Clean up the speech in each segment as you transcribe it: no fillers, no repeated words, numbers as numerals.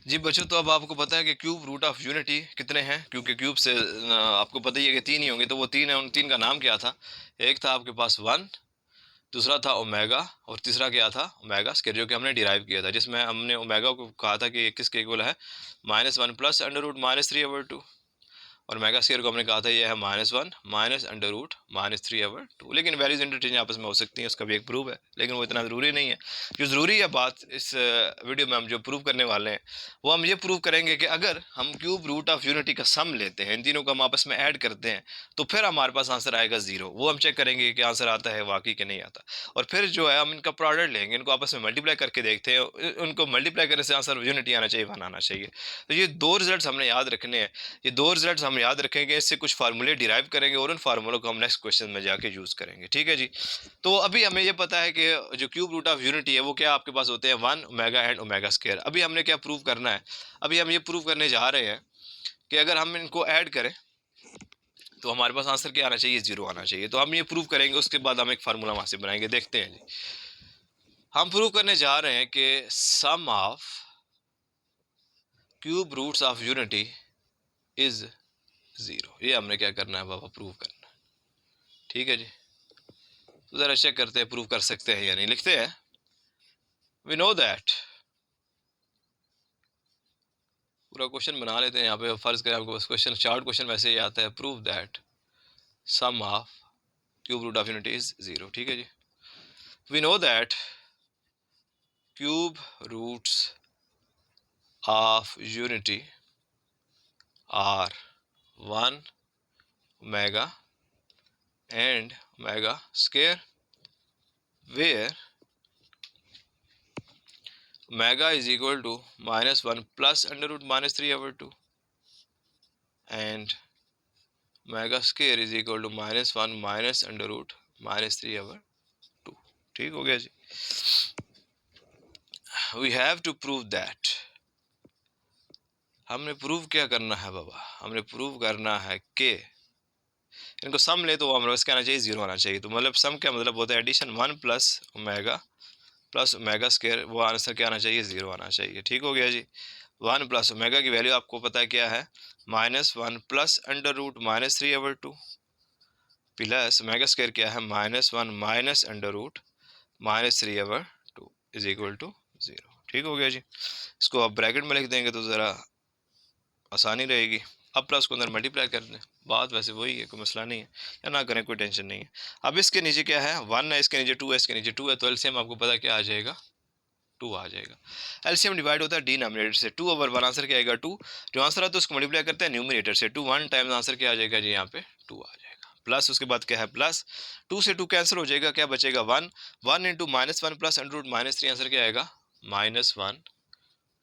जी बच्चों, तो अब आपको पता है कि क्यूब रूट ऑफ यूनिटी कितने हैं, क्योंकि क्यूब से आपको पता ही है कि तीन ही होंगे, तो वो तीन है। उन तीन का नाम क्या था? एक था आपके पास वन, दूसरा था ओमेगा, और तीसरा क्या था? ओमेगा स्क्वायर, जो कि हमने डिराइव किया था, जिसमें हमने ओमेगा को कहा था कि किसके इक्वल है? -1 प्लस अंडर रूट -3/2। और मेगा स्क्वायर को हमने कहा था ये है -1 माइनस अंडर रूट -3/2। लेकिन वैल्यूज इंटरचेंज आपस में हो सकती हैं, उसका भी एक प्रूफ है, लेकिन वो इतना ज़रूरी नहीं है। जो ज़रूरी है बात इस वीडियो में हम जो प्रूव करने वाले हैं, वो हम ये प्रूव करेंगे कि अगर हम क्यूब रूट ऑफ यूनिटी का सम लेते हैं, इन तीनों को हम आपस में ऐड करते हैं, तो फिर हमारे पास आंसर आएगा ज़ीरो। वो हम चेक करेंगे कि आंसर आता है वाकई कि नहीं आता। और फिर जो है हम इनका प्रोडक्ट लेंगे, इनको आपस में मल्टीप्लाई करके देखते हैं, उनको मल्टीप्लाई करने से आंसर यूनिटी आना चाहिए, वन आना चाहिए। तो ये दो रिजल्ट हमने याद रखने हैं। ये दो रिजल्ट्स हम याद रखेंगे, इससे कुछ फार्मूले डिराइव करेंगे और उन फार्मूलों को हम नेक्स्ट क्वेश्चन में जाके यूज़ करेंगे। ठीक है जी। तो अभी हमें ये पता है कि जो क्यूब रूट ऑफ यूनिटी है वो क्या आपके पास होते हैं? One omega and omega square. अभी हमने क्या प्रूव करना है? अभी हम ये प्रूव करने जा रहे हैं कि अगर हम इनको ऐड करें तो हमारे पास आंसर क्या आना चाहिए? जीरो आना चाहिए। तो हम ये प्रूव करेंगे, उसके बाद हम एक फार्मूला वहां से बनाएंगे। देखते हैं जी। हम प्रूव करने जा रहे हैं कि sum of cube roots of unity is zero. ये हमने क्या करना है बाबा? प्रूव करना है। ठीक है जी। तो जरा चेक करते हैं प्रूव कर सकते हैं या नहीं। लिखते हैं, वी नो दैट, पूरा क्वेश्चन बना लेते हैं यहाँ पे। फर्ज करें आपको बस क्वेश्चन, शॉर्ट क्वेश्चन वैसे ही आता है, prove that sum of cube root of unity is zero. ठीक है जी। We know that cube roots of unity are one omega and omega square, where omega is equal to -1 plus under root -3/2 and omega square is equal to -1 minus under root -3/2। ठीक हो गया जी। we have to prove that, हमने prove क्या करना है बाबा? हमने prove करना है कि इनको सम ले तो हमारे पास क्या आना चाहिए? जीरो आना चाहिए। तो मतलब सम क्या मतलब होता है? Addition one plus omega square, वो आंसर क्या आना चाहिए? जीरो आना चाहिए। ठीक हो गया जी। वन प्लस ओमेगा की वैल्यू आपको पता है क्या है? -1 plus under root -3/2 plus omega square क्या है? -1 minus under root -3/2 is equal to zero. ठीक हो गया जी। इसको आप ब्रैकेट में लिख देंगे तो ज़रा आसानी रहेगी। अब प्लस को अंदर मल्टीप्लाई कर दें, बात वैसे वही है, कोई मसला नहीं है, या ना करें कोई टेंशन नहीं है। अब इसके नीचे क्या है? वन है, इसके नीचे टू है, इसके नीचे टू है, तो एलसीएम आपको पता क्या आ जाएगा? टू आ जाएगा। एलसीएम डिवाइड होता है डिनोमिनेटर से। टू ओवर वन, आंसर क्या आएगा? टू। जो आंसर आता है उसको मल्टीप्लाई करते हैं न्यूमिनेटर से। टू वन टाइम्स आंसर क्या आ जाएगा जी? यहाँ पे टू आ जाएगा। प्लस उसके बाद क्या है? प्लस टू से टू कैंसिल हो जाएगा, क्या बचेगा? One. One into -1 plus under root -3, answer क्या आएगा? -1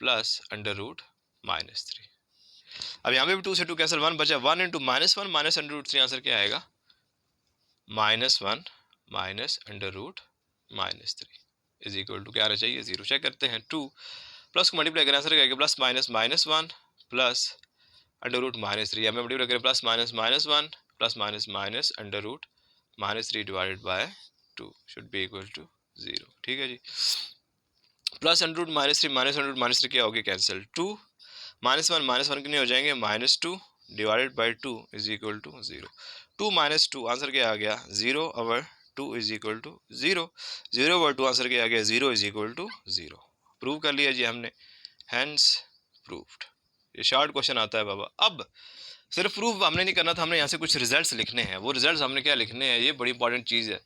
प्लस अंडर रूट -3। अब यहाँ पे भी टू से टू कैंसिल, वन बचा। One into -1 minus under root 3, answer क्या आएगा? -1 minus under root -3 is equal to क्या आना चाहिए? जीरो। चेक करते हैं। टू प्लस को मल्टीप्लाई करें, आंसर क्या आएगा? Plus minus -1 plus under root -3, हमें मल्टीप्लाई करें plus minus -1 plus minus minus under root -3 divided by 2 should be equal to zero. ठीक है जी। Plus under root -3 minus under root -3 क्या हो गया? कैंसिल। टू -1 कितने हो जाएंगे? -2 divided by 2 is equal to zero. 2 - 2 answer क्या आ गया? Zero over 2 is equal to zero. Zero over 2 answer क्या आ गया? Zero is equal to zero. Prove कर लिया जी हमने, हैंस प्रूव्ड। ये शॉर्ट क्वेश्चन आता है बाबा। अब सिर्फ प्रूव हमने नहीं करना था, हमने यहाँ से कुछ रिजल्ट्स लिखने हैं। वो रिजल्ट्स हमने क्या लिखने हैं? ये बड़ी इंपॉर्टेंट चीज़ है।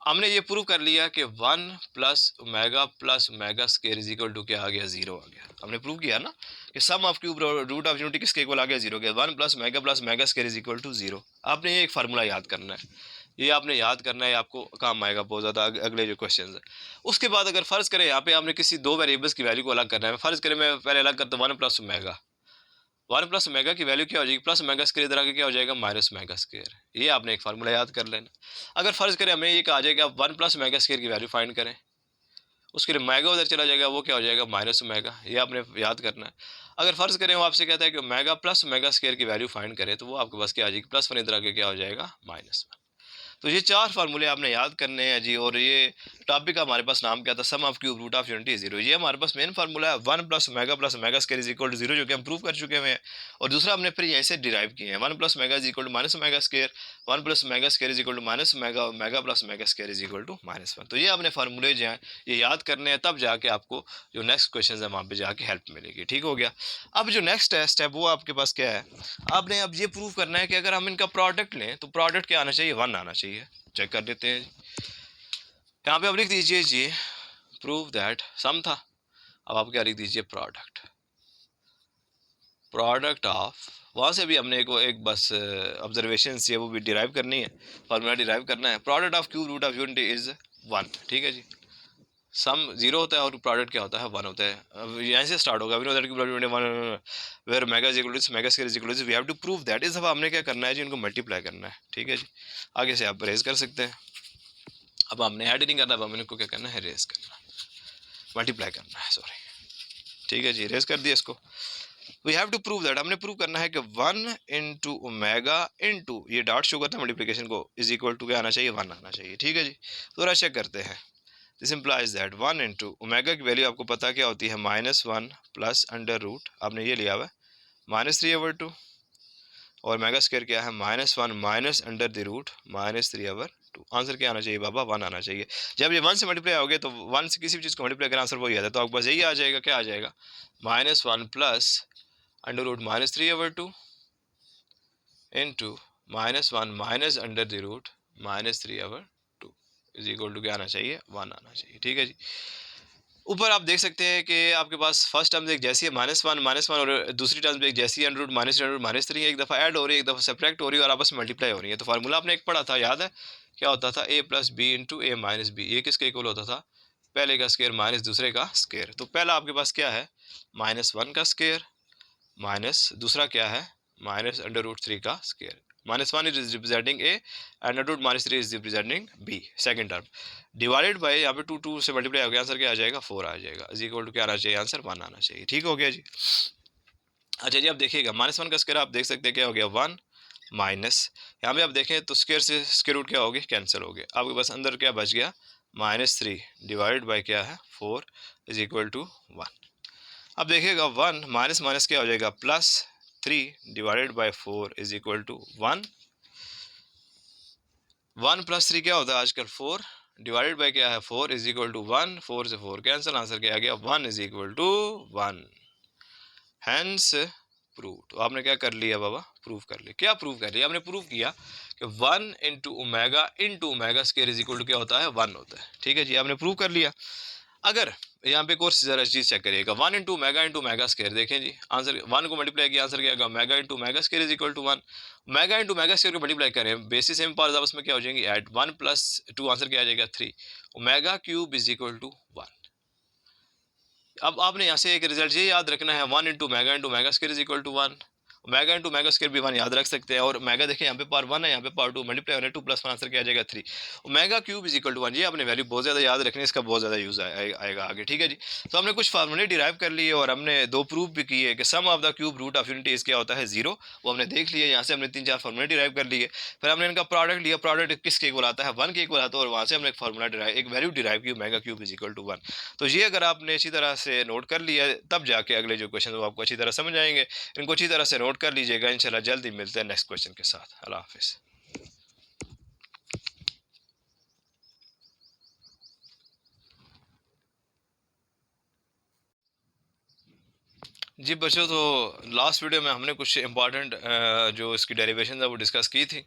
हमने ये प्रूव कर लिया कि one plus omega square is equal to क्या आ गया? जीरो आ गया। हमने प्रूव किया ना कि sum of cube root of unity किसके इक्वल आ गया? जीरो के। One plus omega square is equal to zero. आपने ये एक फार्मूला याद करना है, ये आपने याद करना है, आपको काम आएगा बहुत ज़्यादा अगले जो क्वेश्चन है। उसके बाद अगर फर्ज करें यहाँ पे आपने किसी दो वेरिएबल्स की वैल्यू को अलग करना है। फर्ज करें मैं पहले अलग करता हूँ one plus omega. One plus omega की वैल्यू क्या हो जाएगी? प्लस ओमेगा स्क्वायर, इधर आके क्या हो जाएगा? Minus omega square. ये आपने एक फार्मूला याद कर लेना। अगर फर्ज करें हमें ये कहा जाएगा वन प्लस ओमेगा स्क्वायर की वैल्यू फाइंड करें, उसके लिए ओमेगा उधर चला जाएगा, वो क्या हो जाएगा? Minus omega. ये आपने याद करना है। अगर फर्ज करें वो आपसे कहता है कि ओमेगा प्लस ओमेगा स्क्वायर की वैल्यू फाइंड करें, तो वो आपके पास क्या आ जाएगी? +1, इधर आके क्या हो जाएगा? -1। तो ये 4 फार्मूले आपने याद करने हैं जी। और ये टॉपिक का हमारे पास नाम क्या था, sum of cube root of unity 0। ये हमारे पास मेन फार्मूला है 1 plus omega square is equal to 0, जो कि हम प्रूव कर चुके हुए हैं। और दूसरा हमने फिर यहीं से डिराइव किए हैं 1 plus omega is equal to minus omega square, 1 plus omega square is equal to minus omega, omega plus omega square is equal to -1। तो ये आपने फार्मूले जो हैं ये याद करने हैं, तब जाके आपको जो नेक्स्ट क्वेश्चन है वहाँ पे जाके हेल्प मिलेगी। ठीक हो गया। अब जो नेक्स्ट टेस्ट है वो आपके पास क्या है, आपने अब ये प्रूव करना है कि अगर हम इनका प्रोडक्ट लें तो प्रोडक्ट क्या आना चाहिए, 1 आना चाहिए। चेक कर लेते हैं। यहाँ पे आप लिख दीजिए जी प्रूव दैट सम था। अब आप क्या लिख दीजिए, प्रोडक्ट, प्रोडक्ट ऑफ, वहाँ से भी हमने एक बस ऑब्जर्वेशन है वो भी डिराइव करनी है, फार्मूला डिराइव करना है। Product of cube root of unity is 1। ठीक है जी। सम 0 होता है और प्रोडक्ट क्या होता है, 1 होता है। अब यहाँ से स्टार्ट होगा, where omega is equal to omega square is equal to, we have to prove that. इस दफ़ा हमने क्या करना है जी, इनको मल्टीप्लाई करना है। ठीक है जी। आगे से आप रेज कर सकते हैं। अब हमने ऐड नहीं करना, अब हमने इनको क्या करना है, रेज करना, मल्टीप्लाई करना है, सॉरी। ठीक है जी, रेज कर दिया इसको। We have to prove that, हमने प्रूव करना है कि 1 इंटू ओमेगा इंटू ये डॉट शो करता है मल्टीप्लिकेशन को, इज इक्वल टू क्या आना चाहिए, 1 आना चाहिए। ठीक है जी। थोड़ा चेक करते हैं। This implies that 1 into omega की वैल्यू आपको पता क्या होती है, -1 प्लस अंडर रूट, आपने ये लिया हुआ है -3/2, और मेगा स्क्वायर क्या है, -1 minus under the root -3/2। Answer क्या आना चाहिए बाबा, 1 आना चाहिए। जब ये 1 से मल्टीप्लाई हो गए तो 1 से किसी भी चीज़ को मल्टीप्लाई करें आंसर वही आता है। तो आपके पास यही आ जाएगा, क्या आ जाएगा, -1 plus under root -3/2 into -1 minus under the root -3/2 is equal to क्या आना चाहिए, 1 आना चाहिए। ठीक है जी। ऊपर आप देख सकते हैं कि आपके पास फर्स्ट टर्म एक जैसी है -1 और दूसरी टर्म एक जैसी अंडर रूट -3/2 एक दफ़ा ऐड हो रही है, एक दफ़ा सब्ट्रैक्ट हो रही है और आपस में मल्टीप्लाई हो रही है। तो फार्मूला आपने एक पढ़ा था, याद है क्या होता था, a plus B into A minus B. ये किसके इक्वल होता था, पहले का स्केयर माइनस दूसरे का स्केयर। तो पहला आपके पास क्या है, -1 का स्केयर माइनस दूसरा क्या है, -√3 का square. -1 is representing A and √-3 is representing B, second term, divided by यहाँ पे 2 से मल्टीप्लाई हो गया, आंसर क्या आ जाएगा, 4 आ जाएगा, इज इक्वल टू क्या आना चाहिए, आंसर 1 आना चाहिए। ठीक हो गया जी। अच्छा जी, अब देखिएगा -1 का स्केयर आप देख सकते हैं क्या हो गया, 1 माइनस, यहाँ पे आप देखें तो स्केयर से स्केयर रूट क्या हो गया, कैंसिल हो गया। आपके पास अंदर क्या बच गया, -3 डिवाइडेड बाई क्या है, 4 इज इक्वल टू 1। अब देखिएगा 1 माइनस माइनस क्या हो जाएगा, +3 divided by 4 is equal to 1। 1 + 3 क्या होता है आजकल, 4 डिवाइडेड बाई क्या है, 4 इज इक्वल टू 1। 4 से 4 कैंसिल, आंसर क्या आ गया, 1 is equal to 1। Hence prove. तो आपने क्या कर लिया बाबा, प्रूव कर लिया। क्या प्रूव कर लिया, आपने प्रूव किया कि 1 into omega square is equal to क्या होता है, 1 होता है। ठीक है जी, आपने प्रूव कर लिया। अगर यहाँ पे एक और जरा चीज चेक करिएगा, 1 इंटू मेगा स्क्वायर, देखें जी आंसर 1 को मल्टीप्लाई किया, आंसर क्या आएगा, omega into omega square is equal to 1। Omega into omega square को मल्टीप्लाई करें, बेसिस सेम पावर्स आपस में क्या हो जाएंगी, ऐड, 1 + 2 आंसर क्या आ जाएगा, 3। Omega cube is equal to 1। अब आपने यहाँ से एक रिजल्ट ये याद रखना है, 1 into omega square is equal to 1। Omega into omega square भी 1 याद रख सकते हैं। और मेगा देखें यहाँ पे पावर 1 है, यहाँ पे पावर 2, मल्टीप्लाई होने 2 + 1 आंसर क्या आ जाएगा, 3। Omega cube is equal to 1। ये आपने वैल्यू बहुत ज़्यादा याद रखनी है, इसका बहुत ज़्यादा यूज़ आएगा आगे। ठीक है जी। तो हमने कुछ फार्मूले डिराइव कर लिए और हमने 2 प्रूफ भी किए कि sum of the cube root of unity क्या होता है, 0। वो हमने देख लिया। यहाँ से हमने 3-4 फार्मूले डिराइव कर लिए। फिर हमने इनका प्रोडक्ट लिया, प्रोडक्ट किसके इक्वल आता है, 1 के इक्वल आता है, और वहाँ से हमने एक फार्मूला डिराइव, एक वैल्यू डिराइव की, omega cube is equal to 1। तो ये अगर आपने अच्छी तरह से नोट कर लिया, तब जाके अगले जो क्वेश्चन वो आपको अच्छी तरह समझ आएंगे। इनको अच्छी तरह से नोट कर लीजिएगा। इंशाल्लाह जल्द ही मिलते हैं नेक्स्ट क्वेश्चन के साथ। अल्लाह हाफिज़। जी बच्चों, तो लास्ट वीडियो में हमने कुछ इंपॉर्टेंट जो इसकी डेरिवेशन है वो डिस्कस की थी,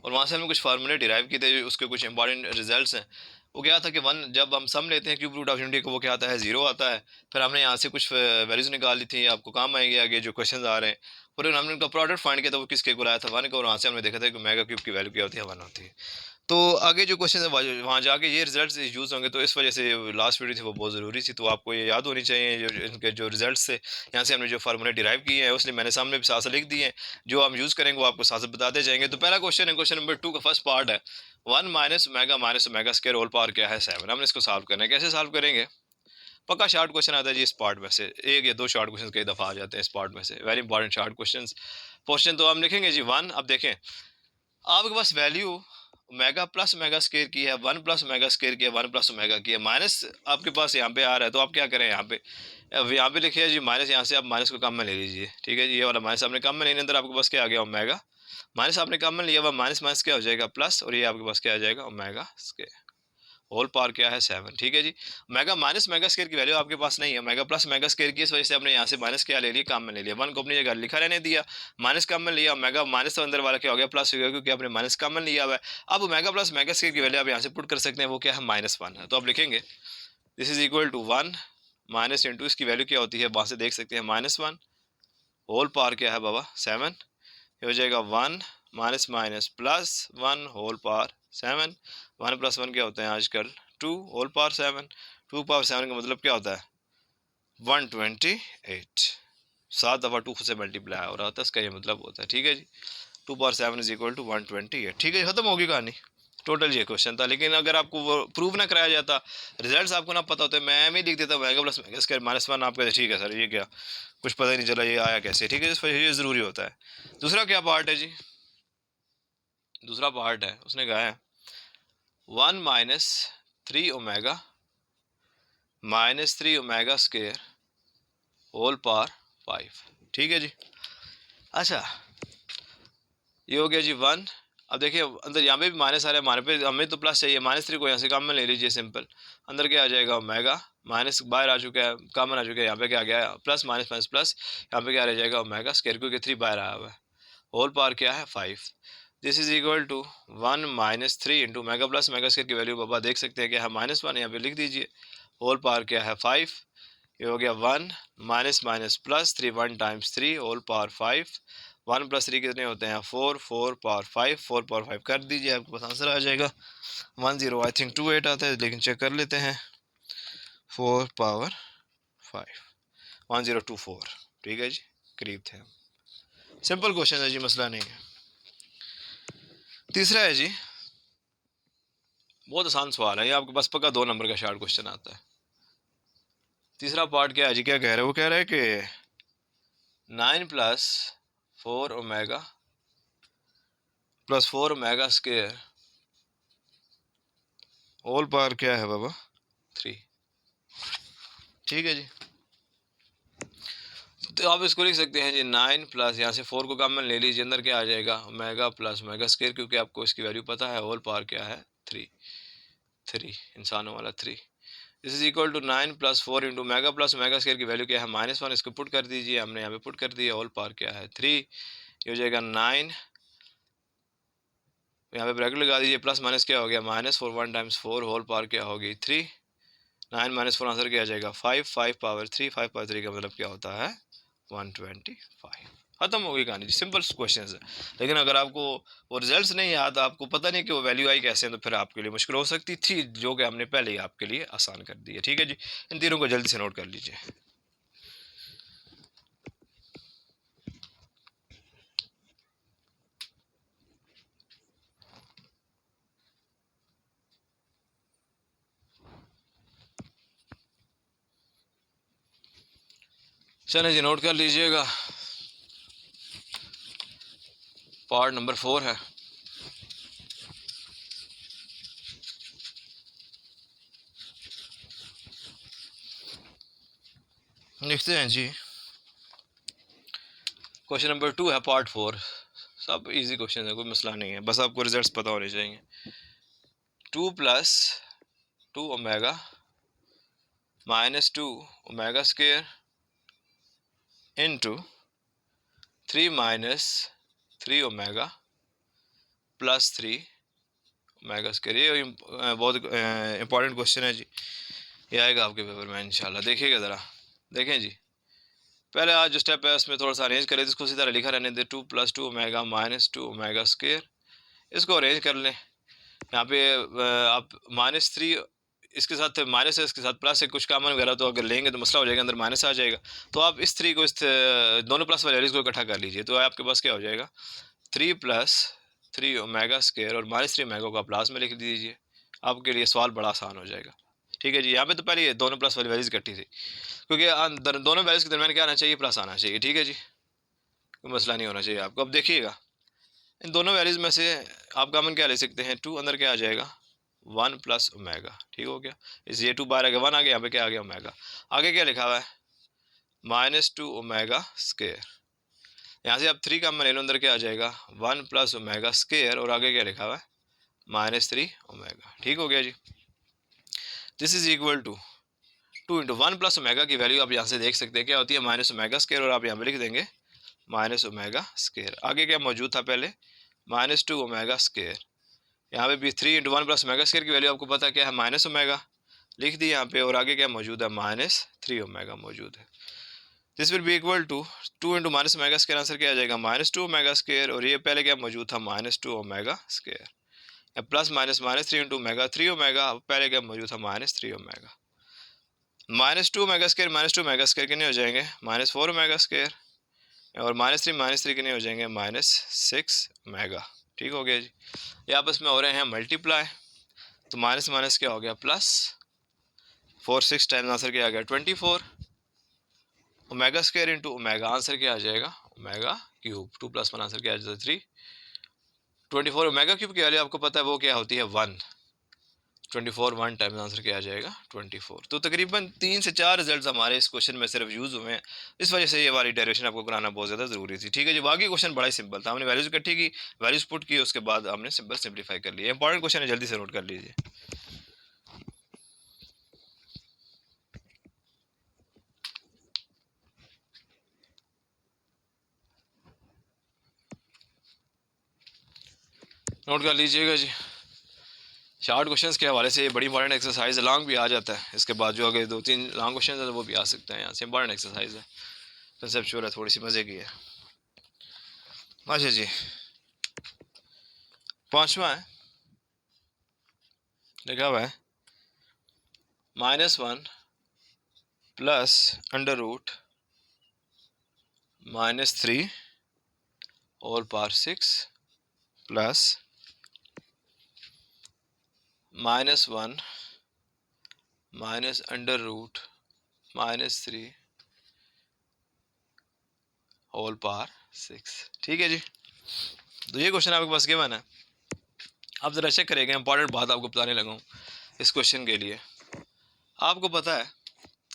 और वहाँ से हमने कुछ फार्मूले डिराइव किए थे, उसके कुछ इंपॉर्टेंट रिजल्ट्स हैं। वो क्या था कि 1 जब हम सम लेते हैं क्यूब रूट ऑफ यूनिटी को, वो क्या आता है, 0 आता है। फिर हमने यहाँ से कुछ वैल्यूज निकाल ली थी, आपको काम आएंगे आगे जो क्वेश्चन आ रहे हैं। फिर हमने उनका प्रोडक्ट फाइंड किया, तो वो किसके इक्वल आया था, 1 का, और वहाँ से हमने देखा था कि मेगा क्यूब की वैल्यू क्या होती है, 1 होती है। तो आगे जो क्वेश्चन है वहाँ जाके ये रिजल्ट्स यूज़ होंगे, तो इस वजह से लास्ट वीडियो थी वो बहुत ज़रूरी थी। तो आपको ये याद होनी चाहिए जो इनके जो रिजल्ट्स थे, यहाँ से हमने जो फार्मूले डिराइव किए हैं, उसने मैंने सामने भी साथ साथ लिख दिए हैं। जो हम यूज़ करेंगे वो आपको साथ साथ बताते जाएंगे। तो पहला क्वेश्चन है, क्वेश्चन नंबर 2 का फर्स्ट पार्ट है, 1 minus omega square whole power क्या है, 7। हमने इसको सॉल्व करना है। कैसे सॉल्व करेंगे, पक्का शॉर्ट क्वेश्चन आता है जी इस पार्ट में से, 1 या 2 शॉर्ट क्वेश्चन कई दफ़ा आ जाते हैं इस पार्ट में से, very important short question. Question तो हम लिखेंगे जी 1। अब देखें आपके पास value omega plus omega square की है, 1 प्लस ओमेगा स्क्वायर की है, 1 प्लस ओमेगा की है, माइनस आपके पास यहाँ पे आ रहा है, तो आप क्या करें यहाँ पे, अब यहाँ पे लिखिए जी माइनस, यहाँ से आप माइनस को कम में ले लीजिए, ठीक है जी। ये वाला माइनस आपने कम में लेने, अंदर आपके पास क्या आ गया ओमेगा, माइनस आपने कम में लिया हुआ, माइनस माइनस क्या हो जाएगा प्लस, और ये आपके पास क्या आ जाएगा ओमेगा स्क्वायर, होल पावर क्या है 7, ठीक है जी। मेगा माइनस मेगा स्क्वायर की वैल्यू आपके पास नहीं है, मेगा प्लस मेगा स्क्वायर की, इस वजह से आपने यहाँ से माइनस क्या ले लिया, काम में ले लिया, 1 को अपनी जगह लिखा रहने दिया, माइनस काम में लिया, मेगा माइनस तो अंदर वाला क्या हो गया प्लस हो गया, क्योंकि आपने माइनस काम में लिया हुआ है। अब मेगा प्लस मेगा स्क्वायर की वैल्यू आप यहाँ से पुट कर सकते हैं, वो क्या है -1 है, तो आप लिखेंगे this is equal to 1 minus into इसकी वैल्यू क्या होती है, वहाँ से देख सकते हैं -1, होल पावर क्या है बाबा 7, ये हो जाएगा 1 minus minus plus 1 whole power 7, 1 plus 1 क्या होते हैं आजकल 2 होल पावर 7, 2 पावर 7 का मतलब क्या होता है 128, 7 दफ़ा 2 से मल्टीप्लाई हो रहा होता है, इसका ये मतलब होता है, ठीक है जी। 2 पावर 7 इज इक्वल टू 128, ठीक है, ख़त्म होगी कहानी। टोटल ये क्वेश्चन था, लेकिन अगर आपको वो प्रूव ना कराया जाता, रिजल्ट्स आपको ना पता होते, मैं एम ही लिख देता मेगा प्लस मेगा स्क्वायर -1, आप कहते ठीक है सर ये क्या, कुछ पता ही नहीं चला ये आया कैसे, ठीक है, इस वजह ये ज़रूरी होता है। दूसरा क्या पार्ट है जी, दूसरा पार्ट है, उसने कहा है 1 minus 3 omega -3 omega square whole power 5, ठीक है जी। अच्छा ये हो गया जी 1। अब देखिए अंदर यहाँ पे भी माइनस आ रहा है, हमारे पे हमें तो प्लस चाहिए, -3 को यहाँ से कॉमन ले लीजिए, सिंपल, अंदर क्या आ जाएगा ओमेगा, माइनस बाहर आ चुका है, कॉमन आ चुका है, यहाँ पे क्या आ गया प्लस माइनस माइनस प्लस, यहाँ पे क्या रह जाएगा ओमेगा स्क्वायर, क्योंकि 3 बाहर आया हुआ है, होल पावर क्या है 5, this is equal to 1 minus 3 into omega plus omega square की वैल्यू बाबा देख सकते हैं क्या है -1, यहाँ पे लिख दीजिए, होल पावर क्या है 5, ये हो गया 1 minus minus plus 3, 1 times 3 whole power 5, 1 plus 3 कितने होते हैं 4, 4 पावर 5, 4 पावर 5 कर दीजिए, आपके पास आंसर आ जाएगा 10 आई थिंक 28 आता है, लेकिन चेक कर लेते हैं, 4 पावर 5 1024, ठीक है जी, करीब थे हम, सिंपल क्वेश्चन है जी, मसला नहीं है। तीसरा है जी, बहुत आसान सवाल है ये, आपके पास पक्का 2 नंबर का शार्ट क्वेश्चन आता है। तीसरा पार्ट क्या है जी, क्या कह रहा है, वो कह रहा है कि 9 plus 4 omega plus 4 omega square whole power क्या है बाबा 3, ठीक है जी। तो आप इसको लिख सकते हैं जी 9 प्लस, यहाँ से 4 को कॉमन ले लीजिए, अंदर क्या आ जाएगा ओमेगा प्लस ओमेगा स्क्वायर, क्योंकि आपको इसकी वैल्यू पता है, होल पावर क्या है 3, 3 इंसानों वाला 3, this is equal to 9 plus 4 into omega plus omega square की वैल्यू क्या है -1, इसको पुट कर दीजिए, हमने यहाँ पे पुट कर दिया, होल पावर क्या है 3, ये हो जाएगा 9, यहाँ पे ब्रैकेट लगा दीजिए, प्लस माइनस क्या हो गया -4, 1 टाइम्स 4 होल पावर क्या होगी 3, 9 माइनस 4 आंसर क्या आ जाएगा 5, 5 पावर 3, 5 पावर 3 का मतलब क्या होता है 125, खत्म हो गई कहानी, सिंपल क्वेश्चन है। लेकिन अगर आपको वो रिजल्ट्स नहीं याद, आपको पता नहीं कि वो वैल्यू आई कैसे, तो फिर आपके लिए मुश्किल हो सकती थी, जो कि हमने पहले ही आपके लिए आसान कर दी है, ठीक है जी। इन तीनों को जल्दी से नोट कर लीजिए। चलें जी, नोट कर लीजिएगा, पार्ट नंबर 4 है, लिखते हैं जी, क्वेश्चन नंबर 2 है पार्ट 4, सब इजी क्वेश्चन है, कोई मसला नहीं है, बस आपको रिजल्ट्स पता होने चाहिए। 2 plus 2 omega -2 omega square into 3 minus 3 omega plus 3 omega square, ये बहुत इंपॉर्टेंट क्वेश्चन है जी, ये आएगा आपके पेपर में इंशाल्लाह, देखिएगा ज़रा, देखें जी। पहले आज जो स्टेप है उसमें थोड़ा सा अरेंज करें, इसको सीधा लिखा रहने दे, 2 प्लस 2 ओमेगा -2 ओमेगा स्क्वायर, इसको अरेंज कर लें। यहाँ पे आप -3 इसके साथ माइनस है, इसके साथ प्लस है, कुछ कॉमन वगैरह तो अगर लेंगे तो मसला हो जाएगा, अंदर माइनस आ जाएगा, तो आप इस 3 को इस दोनों प्लस वाले को इकट्ठा कर लीजिए, तो आपके पास क्या हो जाएगा 3 प्लस 3 ओमेगा स्क्वायर, और -3 ओमेगा को आप लास्ट में लिख दीजिए, आपके लिए सवाल बड़ा आसान हो जाएगा, ठीक है जी। यहाँ पे तो पहले ये दोनों प्लस वाली वैल्यूज इकट्ठी थी, क्योंकि दोनों वैल्यूज के दरमियान क्या आना चाहिए प्लस आना चाहिए, ठीक है जी, कोई मसला नहीं होना चाहिए आपको। अब देखिएगा इन दोनों वैल्यूज़ में से आप कॉमन क्या ले सकते हैं, 2 अंदर क्या आ जाएगा, 1 प्लस ओमेगा, ठीक हो गया। इस ये 2 बाहर आ गया, 1 आ गया, यहाँ पे क्या आ गया, ओमेगा। आगे क्या लिखा हुआ है, -2 ओमेगा स्क्वायर। यहाँ से आप 3 कॉमन ले लो, अंदर क्या आ जाएगा, 1 प्लस ओमेगा स्क्वायर, और आगे क्या लिखा हुआ है, -3 ओमेगा, ठीक हो गया जी। This is equal to 2 into 1 plus omega की वैल्यू आप यहाँ से देख सकते हैं क्या होती है, माइनस ओमेगा स्क्वायर, और आप यहाँ पे लिख देंगे माइनस ओमेगा स्क्वायर। आगे क्या मौजूद था पहले, -2 ओमेगा स्क्वायर। यहाँ पे भी 3 इंटू 1 प्लस ओमेगा स्क्वायर की वैल्यू आपको पता क्या है, माइनस ओमेगा, लिख दी यहाँ पे, और आगे क्या मौजूद है, -3 ओमेगा मौजूद है। This will be equal to 2 into minus omega square, answer क्या आ जाएगा, -2 ओमेगा स्क्वायर, और ये पहले क्या मौजूद था, -2 omega square, plus minus -3 into omega 3 omega, पहले क्या मौजूद था, -3 omega. -2 omega square -2 omega square कितने हो जाएंगे, -4 ओमेगा स्क्वायर, और -3 कितने हो जाएंगे, -6 ओमेगा, ठीक हो गया जी। ये आपस में हो रहे हैं मल्टीप्लाई, तो माइनस माइनस क्या हो गया, प्लस, 4 6 टाइम्स आंसर क्या आ गया, 24 omega square into omega, answer क्या आ जाएगा, ओमेगा क्यूब। 2 + 1 आंसर क्या आ जाता है, 3। 24 ओमेगा क्यूब की वैल्यू आपको पता है वो क्या होती है, 1। 24 1 टाइम्स आंसर क्या आ जाएगा, 24। तो तकरीबन 3 से 4 रिजल्ट्स हमारे इस क्वेश्चन में सिर्फ यूज़ हुए हैं, इस वजह से ये वाली डेरिवेशन आपको कराना बहुत ज़्यादा ज़रूरी थी, ठीक है जी। बाकी क्वेश्चन बड़ा ही सिंपल था, हमने वैल्यूज इकट्ठी की, वैल्यूज पुट की, उसके बाद हमने सिंपल सिंप्लीफाई कर लिया। इंपॉर्टेंट क्वेश्चन है, जल्दी से नोट कर लीजिए। नोट कर लीजिएगा जी। शॉर्ट क्वेश्चंस के हवाले से ये बड़ी इंपॉर्टेंट एक्सरसाइज है, लॉन्ग भी आ जाता है, इसके बाद जो आगे 2 3 लॉन्ग क्वेश्चन है वो भी आ सकते हैं। यहाँ से इंपॉर्टेंट एक्सरसाइज है, कंसेप्चुअल है, थोड़ी सी मज़े की है। अच्छा जी, 5वां है, लिखा हुआ है -1 plus √-3 whole power 6 plus -1 -√-3 whole power 6, ठीक है जी। तो ये क्वेश्चन आपके पास गिवन है, आप ज़रा चेक करेंगे। इंपॉर्टेंट बात आपको बताने लगा हूँ इस क्वेश्चन के लिए। आपको पता है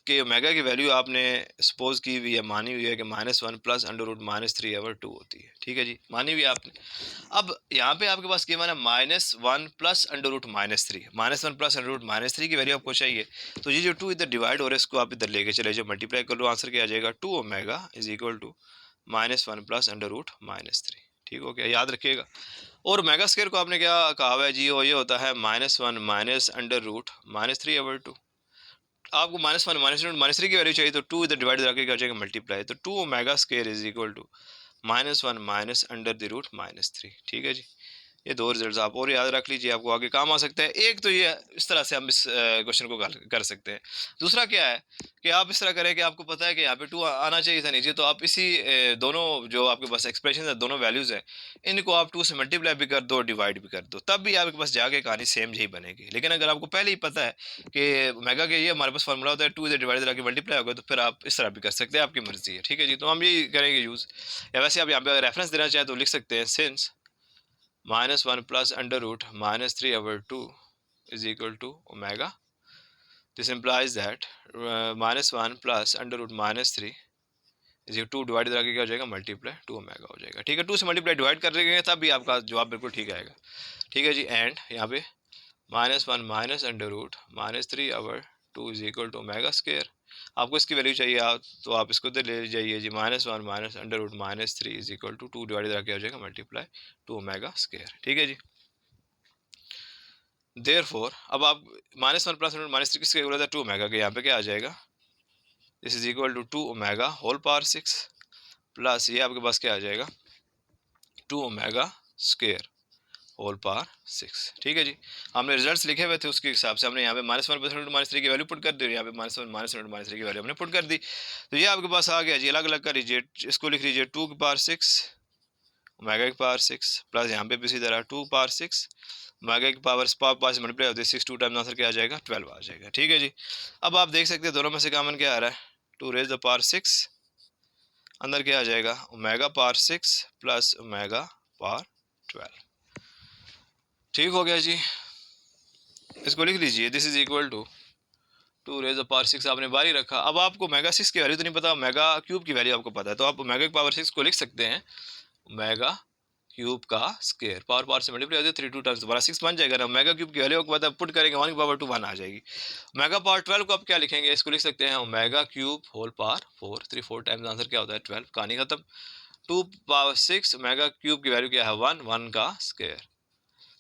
कि ओमेगा की वैल्यू आपने सपोज की हुई है, मानी हुई है कि -1 प्लस √-3/2 होती है, ठीक है जी, मानी हुई है आपने। अब यहाँ पे आपके पास गिवन है -1 प्लस √-3, -1 प्लस √-3 की वैल्यू आपको चाहिए। तो ये जो 2 इधर डिवाइड हो रहा है, इसको आप इधर लेके चले जाओ, मल्टीप्लाई कर लो, आंसर क्या आ जाएगा, 2 omega is equal to -1 plus √-3, ठीक हो गया, याद रखिएगा। और ओमेगा स्क्वायर को आपने क्या कहा हुआ है जी, वो ये होता है -1 माइनस √-3/2। आपको -1 -√-3 की वैल्यू चाहिए, तो 2 इधर डिवाइड करके क्या हो जाएगा, मल्टीप्लाई, तो 2 omega square is equal to -1 minus √-3, ठीक है जी। ये 2 रिजल्ट्स आप और याद रख लीजिए, आपको आगे काम आ सकता है। एक तो ये इस तरह से हम इस क्वेश्चन को कर सकते हैं। दूसरा क्या है कि आप इस तरह करें कि आपको पता है कि यहाँ पे 2 आना चाहिए था नीचे, तो आप इसी दोनों जो आपके पास एक्सप्रेशन है, दोनों वैल्यूज़ हैं, इनको आप 2 से मल्टीप्लाई भी कर दो, डिवाइड भी कर दो, तब भी आपके पास जाके कहानी सेम यही बनेगी। लेकिन अगर आपको पहले ही पता है कि ओमेगा के ये हमारे पास फार्मूला होता है, 2 इधर डिवाइड करके मल्टीप्लाई होगा, तो फिर आप इस तरह भी कर सकते हैं, आपकी मर्जी है, ठीक है जी। तो हम यही करेंगे यूज़, या वैसे आप यहाँ पे रेफरेंस देना चाहें तो लिख सकते हैं, since -1 plus √-3/2 is equal to omega. This implies that -1 plus √-3 is equal to 2 divide करके क्या हो जाएगा, मल्टीप्लाई 2 ओमेगा हो जाएगा, ठीक है। 2 से मल्टीप्लाई डिवाइड कर देंगे तब भी आपका जवाब बिल्कुल ठीक आएगा, ठीक है जी। एंड यहाँ पे -1 minus √-3/2 is equal to omega square. आपको इसकी वैल्यू चाहिए आप, तो आप इसको इधर ले जाइए जी, -1 minus √-3 is equal to 2 divide करके हो जाएगा मल्टीप्लाई 2 ओमेगा स्क्वायर, ठीक है जी। देयरफॉर अब आप -1 प्लस -3 किसके इक्वल होता है, 2 ओमेगा के, यहाँ पे क्या आ जाएगा, this is equal to 2 omega whole power 6 plus ये आपके पास क्या आ जाएगा, 2 ओमेगा स्क्वायर होल पावर 6, ठीक है जी। हमने रिजल्ट्स लिखे हुए थे, उसके हिसाब से हमने यहाँ पे -1 प्लस √-3 की वैल्यू पुट कर दी, यहाँ पे -1 माइनस √-3 की वैल्यू हमने पुट कर दी। तो ये आपके पास आ गया जी, अलग अलग कर लीजिए, इसको लिख लीजिए 2 की पावर 6 ओमेगा की पावर 6 प्लस यहाँ पे भी इसी तरह 2 पावर 6 ओमेगा की पावर पास मल्टीप्लाई होती है 6, 2 टाइम्स आंसर क्या आ जाएगा, 12 आ जाएगा, ठीक है जी। अब आप देख सकते हैं दोनों में से कॉमन क्या आ रहा है, 2 रेज़ द पावर 6, अंदर क्या आ जाएगा, omega power 6 plus omega power 12, ठीक हो गया जी, इसको लिख लीजिए, this is equal to 2 raised to the power 6 आपने बाहर ही रखा। अब आपको मेगा 6 की वैल्यू तो नहीं पता, मेगा क्यूब की वैल्यू आपको पता है, तो आप मेगा की पावर 6 को लिख सकते हैं मेगा क्यूब का स्केयर, पावर पावर से मल्टीप्लाई हो जाए 3 2 टाइम्स दोबारा 6 बन जाएगा ना। मेगा क्यूब की वैल्यू के बाद आप पुट करेंगे 1 की पावर 2 1 आ जाएगी। मेगा पावर 12 को आप क्या लिखेंगे, इसको लिख सकते हैं omega cube whole power 4, 3 4 times answer क्या होता है 12, कहानी खत्म। 2 पावर 6 मेगा क्यूब की वैल्यू क्या है 1, 1 का स्केयर,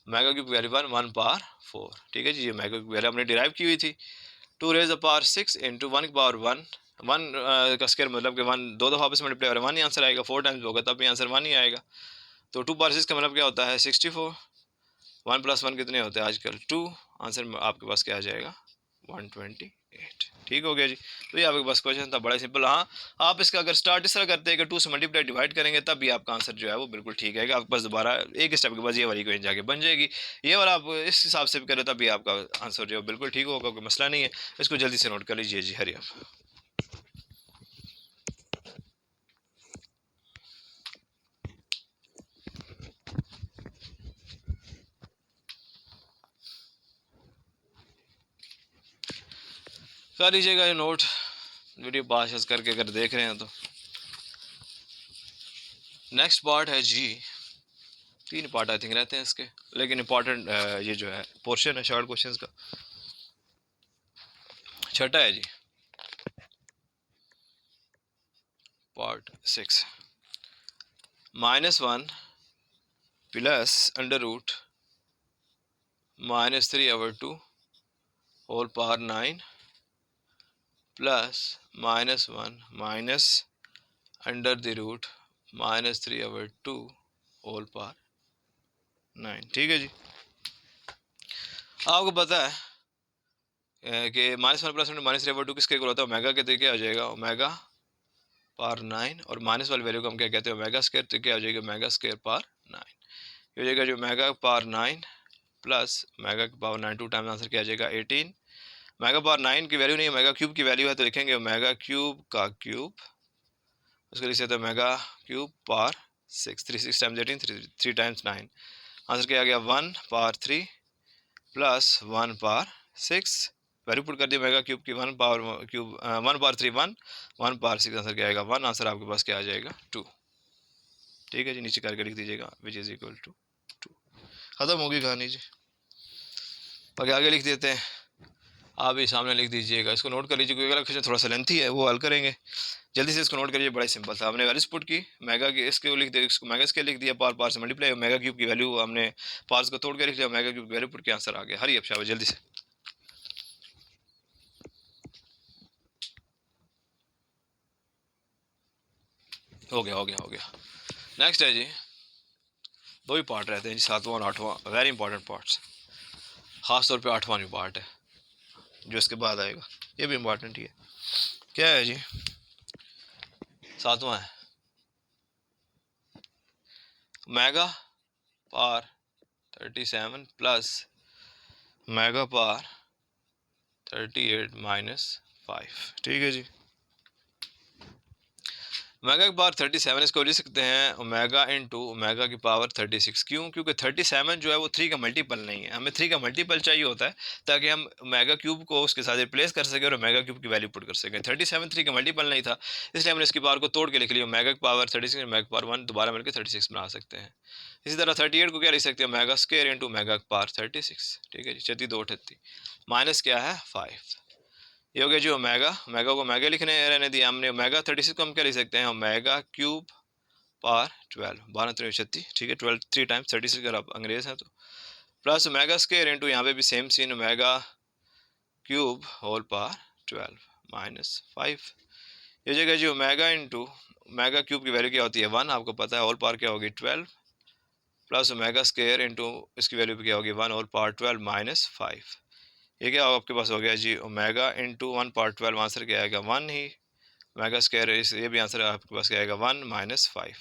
मेगा क्यूब की वैल्यू 1, 1 पावर 4। ठीक है जी, ये मेगा की वैल्यू हमने डिराइव की हुई थी। 2 रेज द पावर 6 इंटू 1 की पावर 1, 1 का स्केयर मतलब कि 1 दो दफ़ा आपस में मल्टीप्लाई हो रहा है 1 ही आंसर आएगा, 4 टाइम्स होगा तब भी आंसर 1 ही आएगा। तो 2 पावर 6 का मतलब क्या होता है 64, 1 प्लस 1 कितने होते हैं आजकल 2, आंसर में आपके पास क्या आ जाएगा 128। ठीक हो गया जी, तो ये आपके पास क्वेश्चन था, बड़ा सिंपल। हाँ, आप इसका अगर स्टार्ट इस तरह करते हैं कि 2 से मल्टीप्लाई डिवाइड करेंगे तब भी आपका आंसर जो है वो बिल्कुल ठीक है, आपके पास दोबारा एक स्टेप के बाद ये वाली क्वेश्चन जाके बन जाएगी। ये वाला आप इस हिसाब से भी करें तब भी आपका आंसर जो है बिल्कुल ठीक होगा, कोई मसला नहीं है। इसको जल्दी से नोट कर लीजिए जी, हरी आप कर लीजिएगा ये नोट, वीडियो पास करके अगर देख रहे हैं तो। नेक्स्ट पार्ट है जी, 3 पार्ट आई थिंक रहते हैं इसके, लेकिन इंपॉर्टेंट ये जो है पोर्शन है शॉर्ट क्वेश्चंस का, छठा है जी part 6। -1 plus under root -3/2 whole power 9 plus -1 minus under the root -3/2 whole power 9। ठीक है जी, आपको पता है कि -1 प्लस -3/2 किसके इक्वल होता है ओमेगा के, तो क्या हो जाएगा ओमेगा पावर 9, और माइनस वाली वैल्यू को हम क्या कहते हैं ओमेगा स्क्वायर, तो क्या हो जाएगा ओमेगा स्क्वायर पावर 9। ये हो जाएगा जो ओमेगा पावर 9 प्लस ओमेगा की पावर 9, 2 टाइम्स आंसर क्या आ जाएगा 18। ओमेगा पावर 9 की वैल्यू नहीं, ओमेगा क्यूब की वैल्यू है, तो लिखेंगे ओमेगा क्यूब का क्यूब, उसको लिख सकते हैं omega cube power 6, 3 6 times 18, 3 times 9, answer क्या आ गया 1 power 3 plus 1 power 6, value put कर दिया ओमेगा क्यूब की 1 power cube 1 power 3 1, 1 power 6, answer क्या आएगा 1, आंसर आपके पास क्या आ जाएगा 2। ठीक है जी, नीचे करके लिख दीजिएगा विच इज इक्वल टू 2। खत्म होगी कहानी जी, बाकी आगे लिख देते हैं, आप भी सामने लिख दीजिएगा, इसको नोट कर लीजिए, क्योंकि अगला क्वेश्चन थोड़ा सा लेंथी है, वो हल करेंगे। जल्दी से इसको नोट करिए, बड़ा सिंपल था, हमने वैल्यूज पुट की मेगा की, इसको लिख दिया, इसको मेगा स्केल लिख दिया, पावर पावर से मल्टीप्लाई, मेगा क्यूब की वैल्यू हमने पावर्स को तोड़ के लिख लिया, मेगा क्यूब की वैल्यू पुट के आंसर आ गया। हरी अब शाबाश जल्दी से, हो गया हो गया हो गया। नेक्स्ट है जी, 2 ही पार्ट रहते हैं जी, 7वां और 8वां, वेरी इंपॉर्टेंट पार्ट्स, खास तौर पे 8वां भी पार्ट है जो इसके बाद आएगा, ये भी इंपॉर्टेंट ही है। क्या है जी 7वां है mega power 37 plus mega power 38 minus 5। ठीक है जी, ओमेगा की पावर 37, इसको लिख सकते हैं ओमेगा इंटू ओमेगा की पावर 36। क्यों, क्योंकि 37 जो है वो 3 का मल्टीपल नहीं है, हमें 3 का मल्टीपल चाहिए होता है ताकि हम ओमेगा क्यूब को उसके साथ रिप्लेस कर सकें और ओमेगा क्यूब की वैल्यू पुट कर सकें। 37 3 का मल्टीपल नहीं था, इसलिए हमने इसकी पावर को तोड़ के लिख लिया, ओमेगा की पावर 36 ओमेगा की पावर 1 दोबारा मिलकर 36 बना सकते हैं। इसी तरह 38 को क्या लिख सकते हैं ओमेगा स्क्वायर इंटू ओमेगा की पावर 36। ठीक है जी, 36 2 38 माइनस क्या है 5, ये हो गया जो ओमेगा, ओमेगा को ओमेगा लिखने रहने दिया हमने, ओमेगा 36 को हम क्या लिख सकते हैं ओमेगा क्यूब पावर 12, 12 3 36। ठीक है, 12 3 टाइम्स 36 अगर आप अंग्रेज हैं तो, प्लस ओमेगा स्क्वायर इंटू यहाँ पे भी same scene omega cube whole power 12 minus 5। ये जगह जी ओमेगा इंटू ओमेगा क्यूब की वैल्यू क्या होती है 1, आपको पता है, होल पावर क्या होगी 12, प्लस ओमेगा स्क्वायर इंटू इसकी वैल्यू भी क्या होगी 1 होल पावर 12 माइनस 5। ये क्या आपके पास हो गया जी ओमेगा इंटू 1 पावर 12, आंसर क्या आएगा 1 ही, ओमेगा स्क्वायर ये भी आंसर आपके पास क्या आएगा 1 minus 5,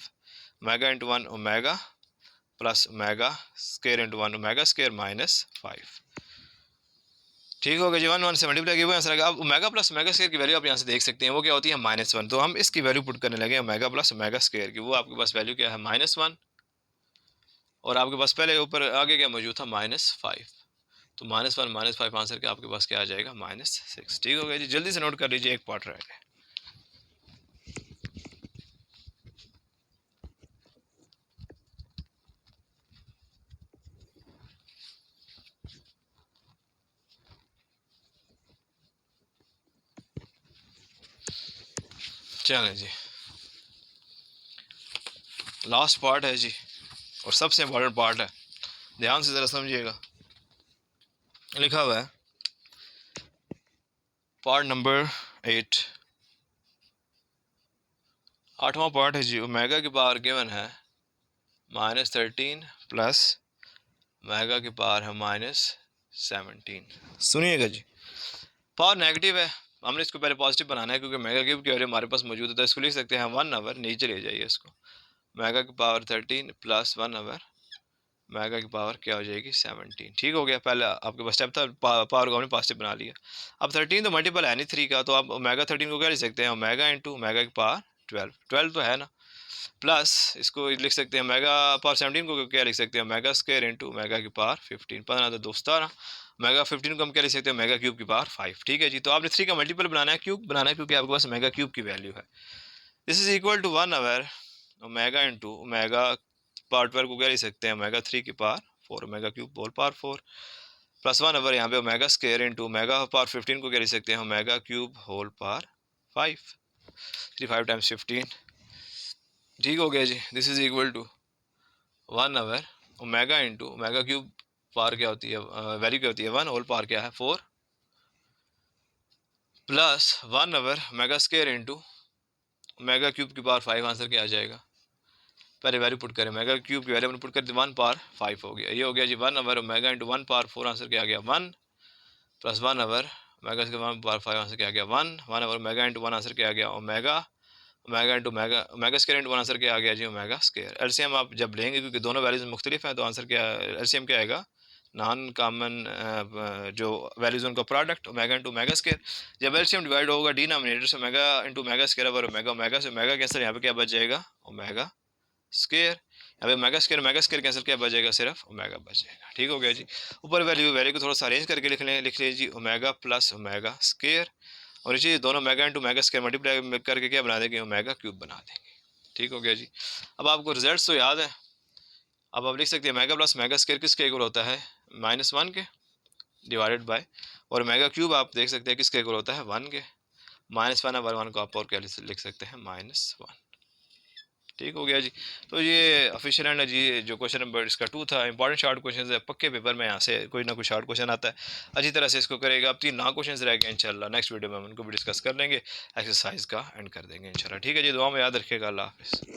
omega into 1 omega plus omega square into 1 omega square minus 5। ठीक हो गया जी, 1 1 से मल्टीप्लाई किया हुआ आंसर आएगा। अब ओमेगा प्लस ओमेगा स्क्वायर की वैल्यू आप यहाँ से देख सकते हैं, वो क्या होती है -1, तो हम इसकी वैल्यू पुट करने लगे ओमेगा प्लस ओमेगा स्क्वायर की, वो आपके पास वैल्यू क्या है -1 और आपके पास पहले ऊपर आगे क्या मौजूद था -5, तो -1 -5 आंसर के आपके पास क्या आ जाएगा -6। ठीक हो गया जी, जल्दी से नोट कर लीजिए, एक पार्ट रह गया। चलें जी, लास्ट पार्ट है जी, और सबसे इम्पोर्टेंट पार्ट है, ध्यान से ज़रा समझिएगा। लिखा हुआ है पार्ट नंबर 8, 8वां पार्ट है जी। ओमेगा की पावर गिवन है -13 प्लस ओमेगा की पावर है -17। सुनिएगा जी, पावर नेगेटिव है, हमने इसको पहले पॉजिटिव बनाना है क्योंकि ओमेगा क्यूब की वैल्यू हमारे पास मौजूद है, तो इसको लिख सकते हैं 1/, नीचे ले जाइए इसको, ओमेगा की पावर 13 प्लस 1/, ओमेगा की पावर क्या हो जाएगी 17। ठीक हो गया, पहले आपके पास स्टेप था, पावर को हमने पॉजिटिव बना लिया। अब 13 तो मल्टीपल है नहीं 3 का, तो आप ओमेगा 13 को क्या लिख सकते हैं, ओमेगा इंटू ओमेगा की पावर 12, 12 तो है ना, प्लस इसको लिख सकते हैं ओमेगा पावर 17 को क्या लिख सकते हैं, ओमेगा स्क्वायर इंटू ओमेगा की पावर 15, 15 तो दोस्ता ना, ओमेगा 15 को हम क्या लिख सकते हैं, ओमेगा क्यूब की पावर 5। ठीक है जी, तो आपने 3 का मल्टीपल बनाना है, क्यूब बनाना है, क्योंकि आपके पास ओमेगा क्यूब की वैल्यू है। This is equal to 1/, omega into omega power 12 को क्या लिख सकते हैं, ओमेगा 3 की power 4, omega cube whole power 4, plus 1/, यहाँ पे omega square into omega power 15 को क्या लिख सकते हैं, omega cube whole power 5, 3 5 times 15। ठीक हो गया जी, this is equal to 1/, omega into omega cube power क्या होती है, वैल्यू क्या होती है 1, होल पावर क्या है 4, plus 1/, omega square into omega cube की पावर 5, आंसर क्या आ जाएगा, पहले वैल्यू पुट करें, ओमेगा क्यूब की वैल्यू पुट कर 1 पावर 5 हो गया, ये हो गया जी 1/, ओमेगा इंटू 1 पावर 4, आंसर क्या आ गया 1, plus 1/, omega square 1 power 5, answer क्या आ गया 1, 1/, ओमेगा इंटू 1, आंसर क्या आ गया omega, omega into omega, omega square into 1, answer क्या आ गया जी ओमेगा स्क्वायर। एलसीएम आप जब लेंगे, क्योंकि दोनों वैल्यूज मुख्तलिफ हैं, तो आंसर क्या, एलसीएम क्या आएगा, नॉन कॉमन जो वैल्यूज उनका product, omega into omega square. जब एलसीएम डिवाइड होगा डिनोमिनेटर से ओमेगा इंटू ओमेगा स्क्वायर और ओमेगा, ओमेगा से ओमेगा कैंसिल, यहाँ पे क्या बच जाएगा ओमेगा स्क्वायर, यहाँ पे ओमेगा स्क्वायर कैंसिल, क्या बचेगा सिर्फ ओमेगा बचेगा। ठीक हो गया जी, ऊपर वैल्यू वैल्यू को थोड़ा सा अरेंज करके लिख लीजिए, ओमेगा प्लस ओमेगा स्क्वायर, और इसी दोनों omega into omega square multiply करके क्या बना देंगे, ओमेगा क्यूब बना देंगे। ठीक हो गया जी, अब आपको रिजल्ट तो याद है, अब आप लिख सकते हैं ओमेगा प्लस ओमेगा स्क्वायर किसके इक्वल होता है, -1 के, डिवाइडेड बाय, और ओमेगा क्यूब आप देख सकते हैं किसके इक्वल होता है 1 के, -1 और 1 को आप और क्या लिख सकते हैं -1। ठीक हो गया जी, तो ये ऑफिशियल एंड जी जो क्वेश्चन नंबर इसका 2 था, इंपॉर्टेंट शॉर्ट क्वेश्चन है, पक्के पेपर में यहाँ से कोई ना कोई शॉर्ट क्वेश्चन आता है, अच्छी तरह से इसको करेगा। अब 3 ना क्वेश्चन रह गए, इंशाल्लाह नेक्स्ट वीडियो में हम उनको भी डिस्कस कर लेंगे, एक्सरसाइज का एंड कर देंगे इंशाल्लाह। ठीक है जी, दुआ में याद रखिएगा, अल्लाह हाफिज़।